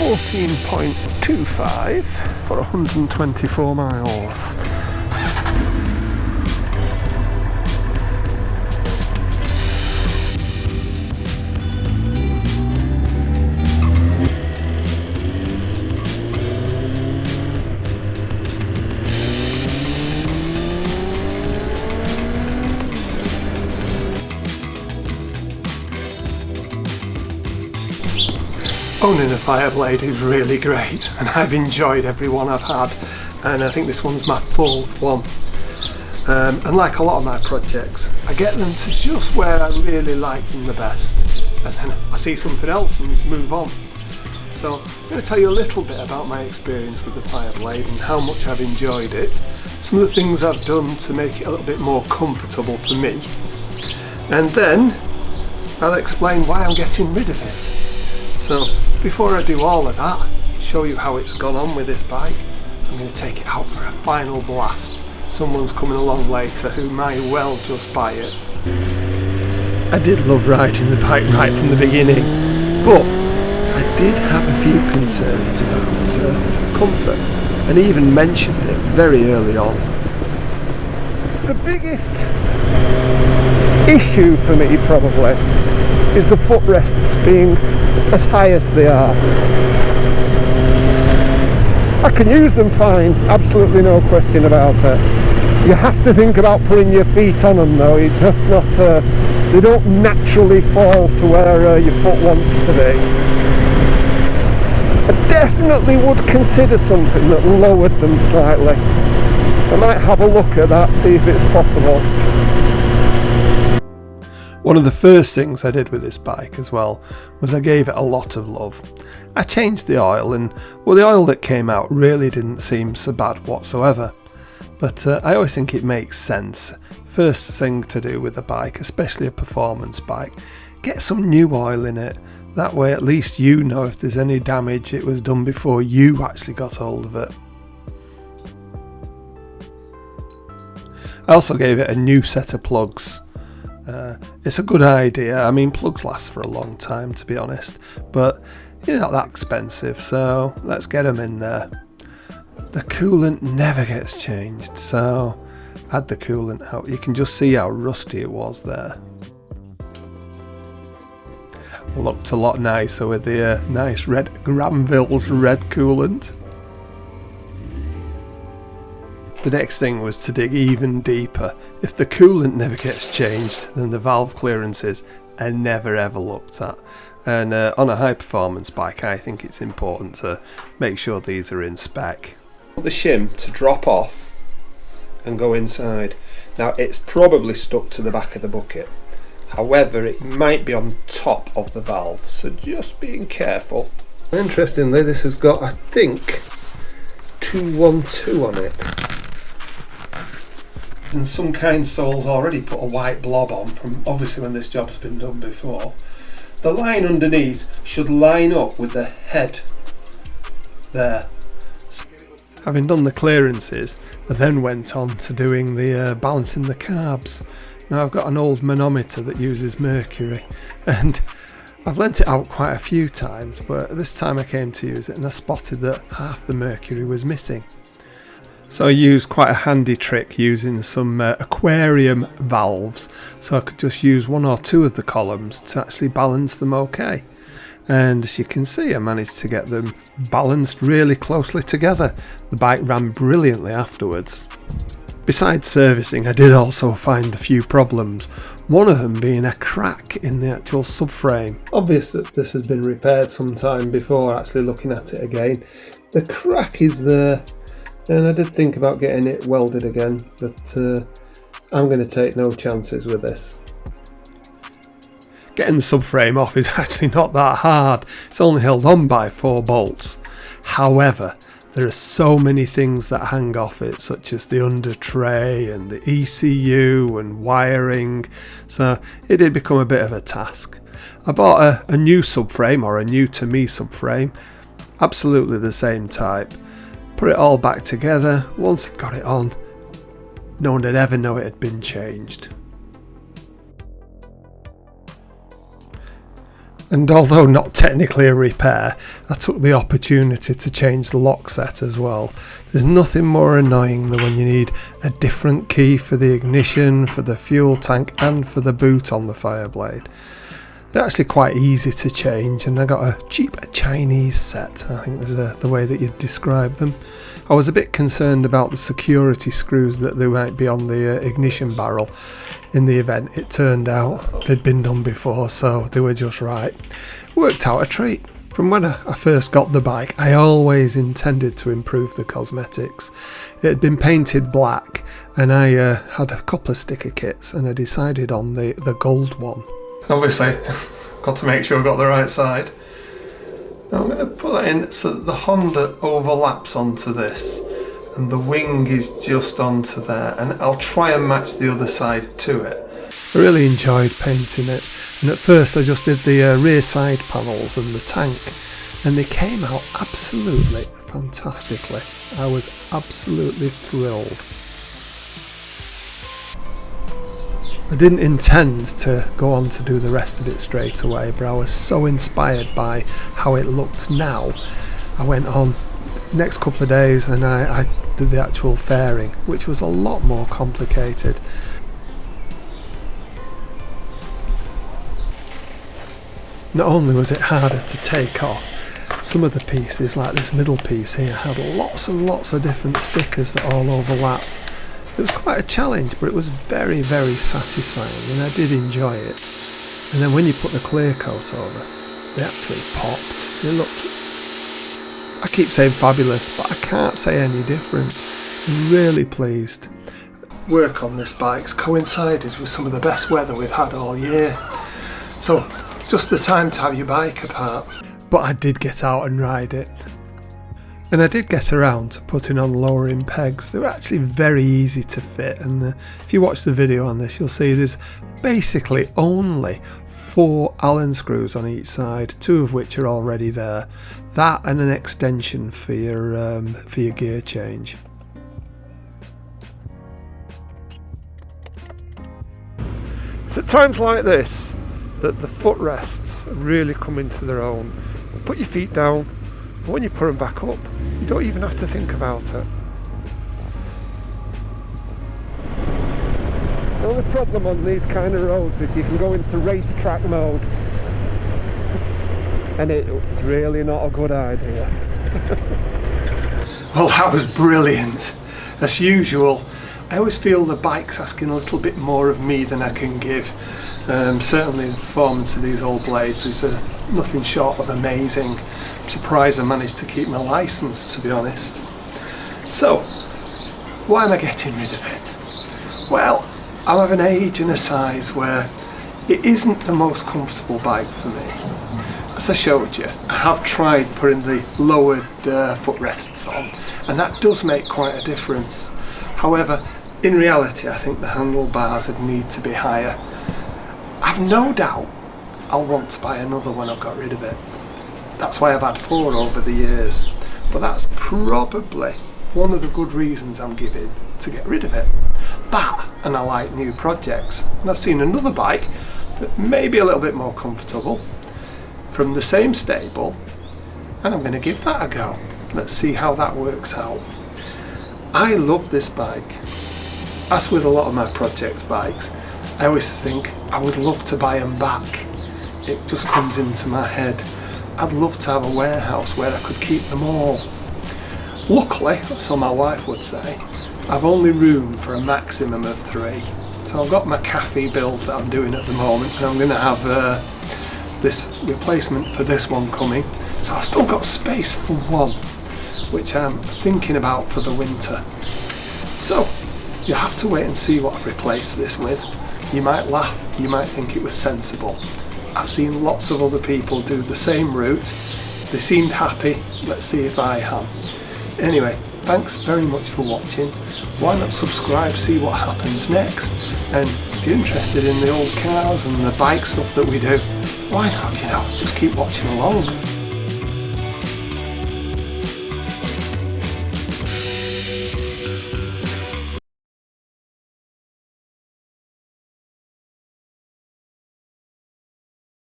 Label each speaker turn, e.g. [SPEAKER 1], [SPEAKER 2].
[SPEAKER 1] 14.25 for 124 miles. Owning a Fireblade is really great, and I've enjoyed every one I've had, and I think this one's my 4th one. And like a lot of my projects, I get them to just where I really like them the best, and then I see something else and move on. So I'm going to tell you a little bit about my experience with the Fireblade and how much I've enjoyed it, some of the things I've done to make it a little bit more comfortable for me, and then I'll explain why I'm getting rid of it. So before I do all of that, show you how it's gone on with this bike, I'm going to take it out for a final blast. Someone's coming along later who might well just buy it. I did love riding the bike right from the beginning, but I did have a few concerns about comfort, and even mentioned it very early on. The biggest issue for me probably is the footrests being as high as they are. I can use them fine, absolutely no question about it. You have to think about putting your feet on them though, it's just not, they don't naturally fall to where your foot wants to be. I definitely would consider something that lowered them slightly. I might have a look at that, see if it's possible. One of the first things I did with this bike as well was I gave it a lot of love. I changed the oil, and well, the oil that came out really didn't seem so bad whatsoever. But I always think it makes sense. First thing to do with a bike, especially a performance bike, get some new oil in it. That way at least you know if there's any damage it was done before you actually got hold of it. I also gave it a new set of plugs. It's a good idea. I mean, plugs last for a long time, to be honest, but they're not that expensive, so let's get them in there. The coolant never gets changed, so add the coolant out. You can just see how rusty it was there. Looked a lot nicer with the nice red Granville's red coolant. The next thing was to dig even deeper. If the coolant never gets changed, then the valve clearances are never ever looked at. And on a high performance bike, I think it's important to make sure these are in spec. The shim to drop off and go inside. Now it's probably stuck to the back of the bucket. However, it might be on top of the valve, so just being careful. Interestingly, this has got, I think, 212 on it. And some kind soul's already put a white blob on from obviously when this job's been done before. The line underneath should line up with the head there. Having done the clearances, I then went on to doing the balancing the carbs. Now I've got an old manometer that uses mercury, and I've lent it out quite a few times, but this time I came to use it and I spotted that half the mercury was missing. So I used quite a handy trick using some aquarium valves, so I could just use one or two of the columns to actually balance them okay. And as you can see, I managed to get them balanced really closely together. The bike ran brilliantly afterwards. Besides servicing, I did also find a few problems, one of them being a crack in the actual subframe. Obvious that this has been repaired some time before actually looking at it again. The crack is there, and I did think about getting it welded again, but I'm going to take no chances with this. Getting the subframe off is actually not that hard, it's only held on by 4 bolts. However, there are so many things that hang off it, such as the under tray and the ECU and wiring, so it did become a bit of a task. I bought a new subframe, or a new to me subframe, absolutely the same type. Put it all back together. Once I got it on, no one would ever know it had been changed. And although not technically a repair, I took the opportunity to change the lock set as well. There's nothing more annoying than when you need a different key for the ignition, for the fuel tank and for the boot on the Fireblade. They're actually quite easy to change, and I got a cheap Chinese set, I think is the way that you'd describe them. I was a bit concerned about the security screws that they might be on the ignition barrel. In the event, it turned out they'd been done before, so they were just right. Worked out a treat. From when I first got the bike, I always intended to improve the cosmetics. It had been painted black, and I had a couple of sticker kits, and I decided on the gold one. Obviously, got to make sure I got the right side. Now I'm going to put that in so that the Honda overlaps onto this and the wing is just onto there, and I'll try and match the other side to it. I really enjoyed painting it, and at first I just did the rear side panels and the tank, and they came out absolutely fantastically. I was absolutely thrilled. I didn't intend to go on to do the rest of it straight away, but I was so inspired by how it looked now. I went on next couple of days and I did the actual fairing, which was a lot more complicated. Not only was it harder to take off, some of the pieces, like this middle piece here, had lots and lots of different stickers that all overlapped. It was quite a challenge, but it was very, very satisfying, and I did enjoy it. And then when you put the clear coat over, they actually popped. They looked, I keep saying fabulous, but I can't say any different. I'm really pleased. Work on this bike's coincided with some of the best weather we've had all year. So, just the time to have your bike apart. But I did get out and ride it. And I did get around to putting on lowering pegs. They were actually very easy to fit, and if you watch the video on this, you'll see there's basically only 4 Allen screws on each side, 2 of which are already there. That and an extension for your gear change. It's at times like this that the footrests really come into their own. Put your feet down, but when you put them back up, you don't even have to think about it. The only problem on these kind of roads is you can go into racetrack mode, and it's really not a good idea. Well, that was brilliant. As usual, I always feel the bike's asking a little bit more of me than I can give. Certainly the performance of these old blades is nothing short of amazing. I'm surprised I managed to keep my licence, to be honest. So, why am I getting rid of it? Well, I'm of an age and a size where it isn't the most comfortable bike for me. As I showed you, I have tried putting the lowered footrests on, and that does make quite a difference. However, in reality, I think the handlebars would need to be higher. I've no doubt I'll want to buy another when I've got rid of it. That's why I've had 4 over the years. But that's probably one of the good reasons I'm giving to get rid of it. That, and I like new projects. And I've seen another bike that may be a little bit more comfortable from the same stable, and I'm going to give that a go. Let's see how that works out. I love this bike. As with a lot of my project bikes, I always think I would love to buy them back. It just comes into my head. I'd love to have a warehouse where I could keep them all. Luckily, so my wife would say, I've only room for a maximum of 3. So I've got my cafe build that I'm doing at the moment, and I'm going to have this replacement for this one coming. So I've still got space for 1, which I'm thinking about for the winter. So you have to wait and see what I've replaced this with. You might laugh, you might think it was sensible. I've seen lots of other people do the same route. They seemed happy. Let's see if I am. Anyway, thanks very much for watching. Why not subscribe, see what happens next? And if you're interested in the old cars and the bike stuff that we do, why not, just keep watching along.